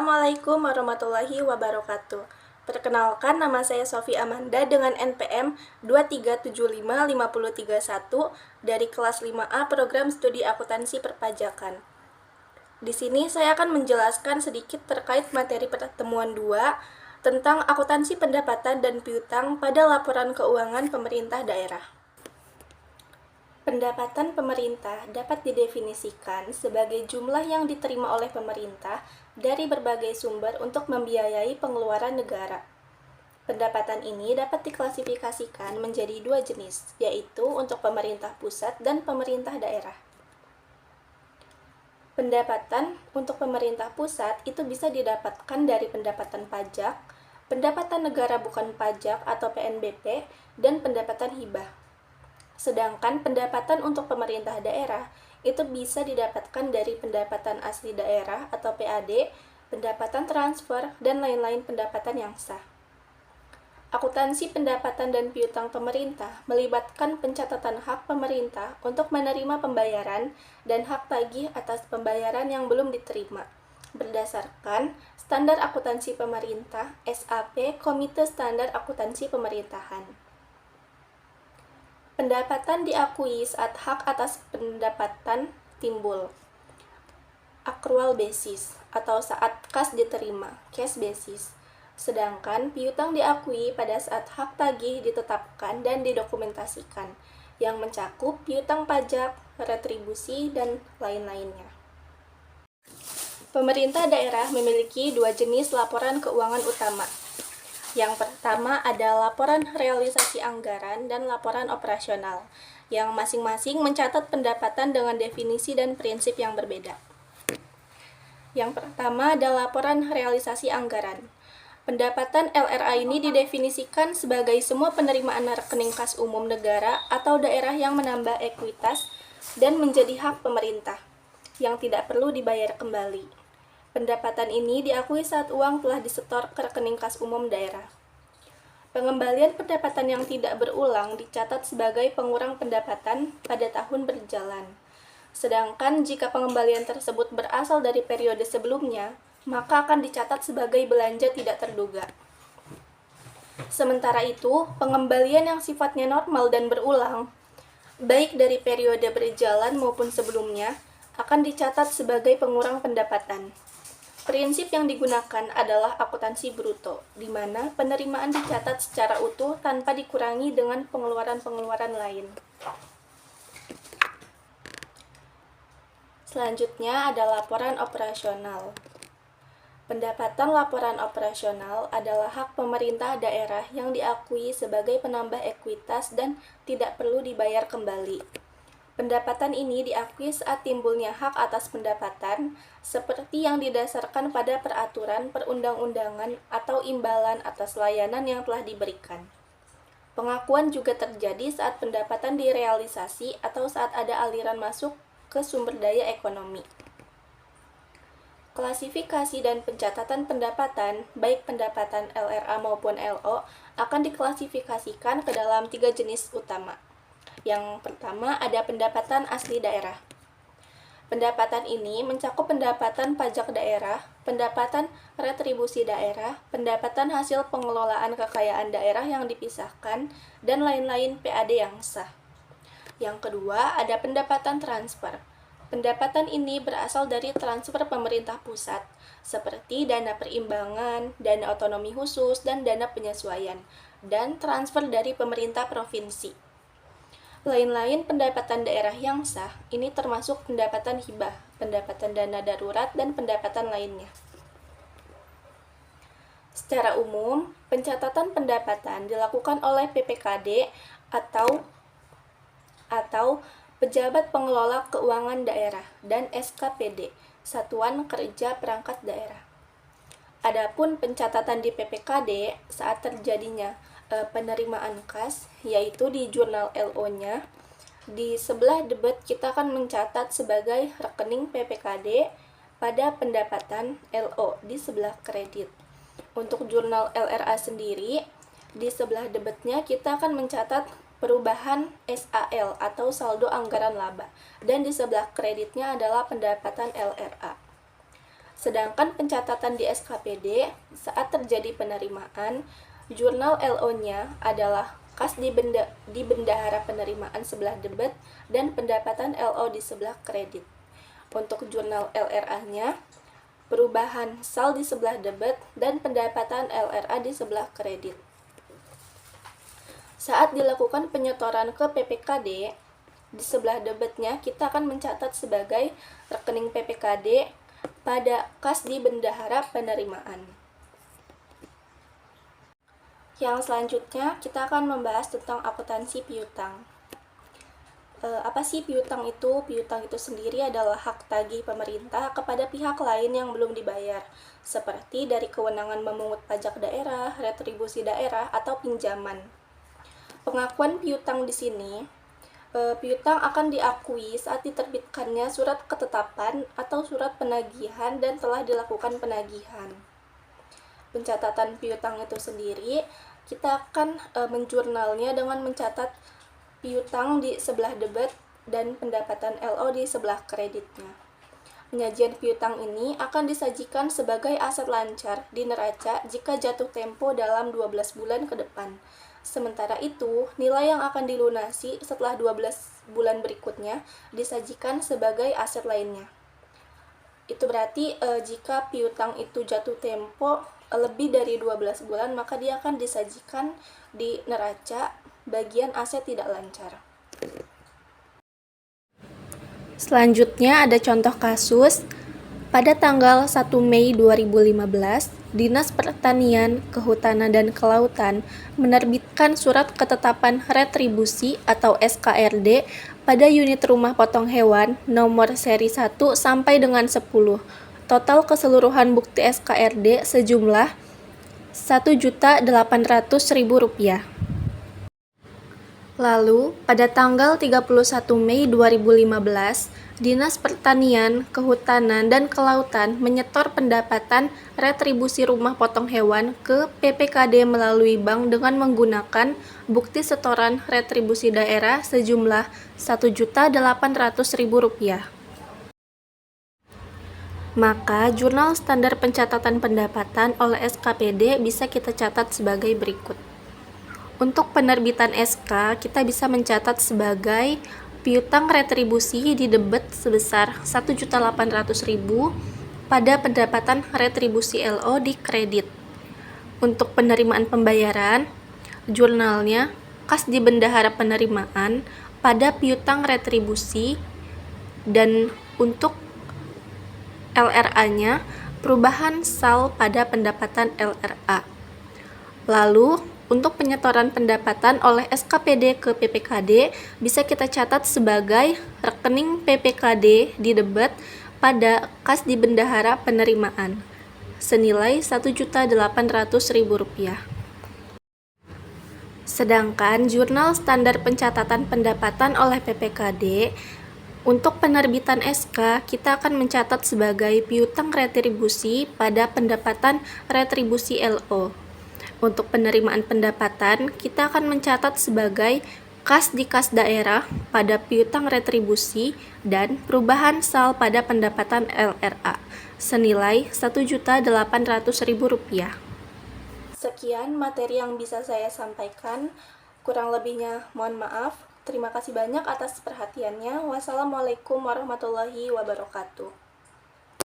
Assalamualaikum warahmatullahi wabarakatuh. Perkenalkan, nama saya Sofi Amanda dengan NPM 2375531 dari kelas 5A Program Studi Akuntansi Perpajakan. Di sini saya akan menjelaskan sedikit terkait materi pertemuan 2 tentang akuntansi pendapatan dan piutang pada laporan keuangan pemerintah daerah. Pendapatan pemerintah dapat didefinisikan sebagai jumlah yang diterima oleh pemerintah dari berbagai sumber untuk membiayai pengeluaran negara. Pendapatan ini dapat diklasifikasikan menjadi dua jenis, yaitu untuk pemerintah pusat dan pemerintah daerah. Pendapatan untuk pemerintah pusat itu bisa didapatkan dari pendapatan pajak, pendapatan negara bukan pajak atau PNBP, dan pendapatan hibah. Sedangkan pendapatan untuk pemerintah daerah itu bisa didapatkan dari pendapatan asli daerah atau PAD, pendapatan transfer, dan lain-lain pendapatan yang sah. Akuntansi pendapatan dan piutang pemerintah melibatkan pencatatan hak pemerintah untuk menerima pembayaran dan hak tagih atas pembayaran yang belum diterima, berdasarkan Standar Akuntansi Pemerintah (SAP) Komite Standar Akuntansi Pemerintahan. Pendapatan diakui saat hak atas pendapatan timbul, accrual basis, atau saat kas diterima, cash basis. Sedangkan piutang diakui pada saat hak tagih ditetapkan dan didokumentasikan, yang mencakup piutang pajak, retribusi, dan lain-lainnya. Pemerintah daerah memiliki dua jenis laporan keuangan utama. Yang pertama ada laporan realisasi anggaran dan laporan operasional, yang masing-masing mencatat pendapatan dengan definisi dan prinsip yang berbeda. Yang pertama ada laporan realisasi anggaran. Pendapatan LRA ini didefinisikan sebagai semua penerimaan rekening kas umum negara atau daerah yang menambah ekuitas dan menjadi hak pemerintah, yang tidak perlu dibayar kembali. Pendapatan ini diakui saat uang telah disetor ke rekening kas umum daerah. Pengembalian pendapatan yang tidak berulang dicatat sebagai pengurang pendapatan pada tahun berjalan. Sedangkan jika pengembalian tersebut berasal dari periode sebelumnya, maka akan dicatat sebagai belanja tidak terduga. Sementara itu, pengembalian yang sifatnya normal dan berulang, baik dari periode berjalan maupun sebelumnya, akan dicatat sebagai pengurang pendapatan. Prinsip yang digunakan adalah akuntansi bruto, di mana penerimaan dicatat secara utuh tanpa dikurangi dengan pengeluaran-pengeluaran lain. Selanjutnya ada laporan operasional. Pendapatan laporan operasional adalah hak pemerintah daerah yang diakui sebagai penambah ekuitas dan tidak perlu dibayar kembali. Pendapatan ini diakui saat timbulnya hak atas pendapatan, seperti yang didasarkan pada peraturan perundang-undangan atau imbalan atas layanan yang telah diberikan. Pengakuan juga terjadi saat pendapatan direalisasi atau saat ada aliran masuk ke sumber daya ekonomi. Klasifikasi dan pencatatan pendapatan, baik pendapatan LRA maupun LO, akan diklasifikasikan ke dalam 3 jenis utama. Yang pertama ada pendapatan asli daerah. Pendapatan ini mencakup pendapatan pajak daerah, pendapatan retribusi daerah, pendapatan hasil pengelolaan kekayaan daerah yang dipisahkan, dan lain-lain PAD yang sah. Yang kedua ada pendapatan transfer. Pendapatan ini berasal dari transfer pemerintah pusat, seperti dana perimbangan, dana otonomi khusus, dan dana penyesuaian, dan transfer dari pemerintah provinsi. Lain-lain pendapatan daerah yang sah, ini termasuk pendapatan hibah, pendapatan dana darurat, dan pendapatan lainnya. Secara umum, pencatatan pendapatan dilakukan oleh PPKD atau Pejabat Pengelola Keuangan Daerah dan SKPD, Satuan Kerja Perangkat Daerah. Adapun pencatatan di PPKD saat terjadinya penerimaan kas, yaitu di jurnal LO-nya, di sebelah debit kita akan mencatat sebagai rekening PPKD pada pendapatan LO di sebelah kredit. Untuk jurnal LRA sendiri, di sebelah debitnya kita akan mencatat perubahan SAL atau saldo anggaran laba, dan di sebelah kreditnya adalah pendapatan LRA. Sedangkan pencatatan di SKPD saat terjadi penerimaan, jurnal LO-nya adalah kas di bendahara penerimaan sebelah debit dan pendapatan LO di sebelah kredit. Untuk jurnal LRA-nya, perubahan sal di sebelah debit dan pendapatan LRA di sebelah kredit. Saat dilakukan penyetoran ke PPKD, di sebelah debitnya kita akan mencatat sebagai rekening PPKD pada kas di bendahara penerimaan. Yang selanjutnya kita akan membahas tentang akuntansi piutang. Apa sih piutang itu? Piutang itu sendiri adalah hak tagih pemerintah kepada pihak lain yang belum dibayar, seperti dari kewenangan memungut pajak daerah, retribusi daerah, atau pinjaman. Pengakuan piutang di sini, piutang akan diakui saat diterbitkannya surat ketetapan atau surat penagihan dan telah dilakukan penagihan. Pencatatan piutang itu sendiri, kita akan menjurnalnya dengan mencatat piutang di sebelah debit dan pendapatan LO di sebelah kreditnya. Penyajian piutang ini akan disajikan sebagai aset lancar di neraca jika jatuh tempo dalam 12 bulan ke depan. Sementara itu, nilai yang akan dilunasi setelah 12 bulan berikutnya disajikan sebagai aset lainnya. Itu berarti jika piutang itu jatuh tempo lebih dari 12 bulan, maka dia akan disajikan di neraca bagian aset tidak lancar. Selanjutnya ada contoh kasus. Pada tanggal 1 Mei 2015, Dinas Pertanian, Kehutanan, dan Kelautan menerbitkan surat ketetapan retribusi atau SKRD pada unit rumah potong hewan nomor seri 1 sampai dengan 10. Total keseluruhan bukti SKRD sejumlah Rp1.800.000. Lalu, pada tanggal 31 Mei 2015, Dinas Pertanian, Kehutanan, dan Kelautan menyetor pendapatan retribusi rumah potong hewan ke PPKD melalui bank dengan menggunakan bukti setoran retribusi daerah sejumlah Rp1.800.000. Maka, jurnal standar pencatatan pendapatan oleh SKPD bisa kita catat sebagai berikut. Untuk penerbitan SK, kita bisa mencatat sebagai piutang retribusi di debit sebesar Rp1.800.000 pada pendapatan retribusi LO di kredit. Untuk penerimaan pembayaran, jurnalnya kas di bendahara penerimaan pada piutang retribusi, dan untuk LRA-nya perubahan sal pada pendapatan LRA. Lalu, untuk penyetoran pendapatan oleh SKPD ke PPKD bisa kita catat sebagai rekening PPKD di debit pada kas di bendahara penerimaan senilai Rp1.800.000. Sedangkan jurnal standar pencatatan pendapatan oleh PPKD untuk penerbitan SK kita akan mencatat sebagai piutang retribusi pada pendapatan retribusi LO. Untuk penerimaan pendapatan, kita akan mencatat sebagai kas di kas daerah pada piutang retribusi dan perubahan sal pada pendapatan LRA senilai Rp1.800.000. Sekian materi yang bisa saya sampaikan. Kurang lebihnya mohon maaf. Terima kasih banyak atas perhatiannya. Wassalamualaikum warahmatullahi wabarakatuh.